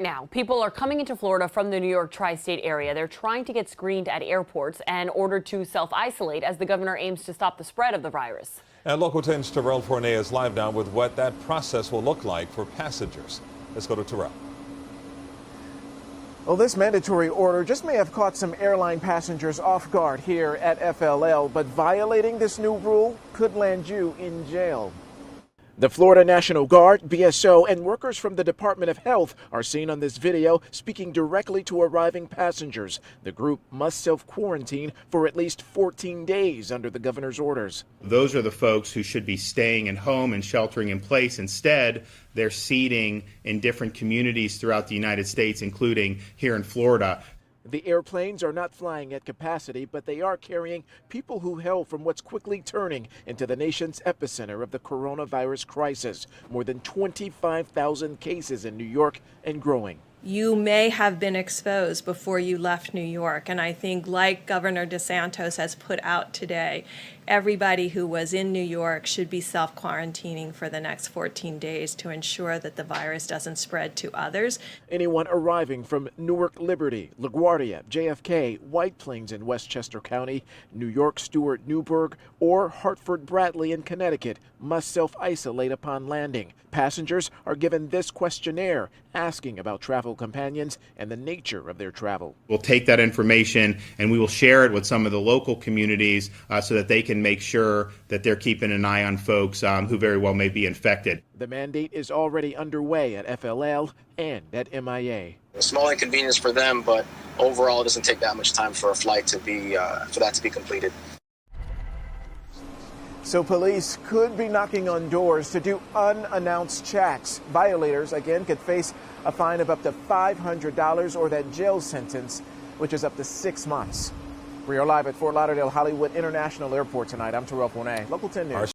Now, people are coming into Florida from the New York tri-state area. They're trying to get screened at airports and ordered to self-isolate as the governor aims to stop the spread of the virus. And Local 10's Terrell Fournier is live now with what that process will look like for passengers. Let's go to Terrell. Well, this mandatory order just may have caught some airline passengers off guard here at FLL, but violating this new rule could land you in jail. The Florida National Guard, BSO, and workers from the Department of Health are seen on this video speaking directly to arriving passengers. The group must self-quarantine for at least 14 days under the governor's orders. Those are the folks who should be staying at home and sheltering in place. Instead, they're seeding in different communities throughout the United States, including here in Florida. The airplanes are not flying at capacity, but they are carrying people who hail from what's quickly turning into the nation's epicenter of the coronavirus crisis. More than 25,000 cases in New York and growing. You may have been exposed before you left New York. And I think, like Governor DeSantis has put out today, everybody who was in New York should be self-quarantining for the next 14 days to ensure that the virus doesn't spread to others. Anyone arriving from Newark Liberty, LaGuardia, JFK, White Plains in Westchester County, New York Stewart Newburgh, or Hartford Bradley in Connecticut must self-isolate upon landing. Passengers are given this questionnaire asking about travel companions and the nature of their travel. We'll take that information and we will share it with some of the local communities so that they can make sure that they're keeping an eye on folks who very well may be infected. The mandate is already underway at FLL and at MIA. A small inconvenience for them, but overall it doesn't take that much time for a flight to be for that to be completed. So police could be knocking on doors to do unannounced checks. Violators, again, could face a fine of up to $500 or that jail sentence, which is up to 6 months. We are live at Fort Lauderdale Hollywood International Airport tonight. I'm Terrell Fournier, Local 10 News.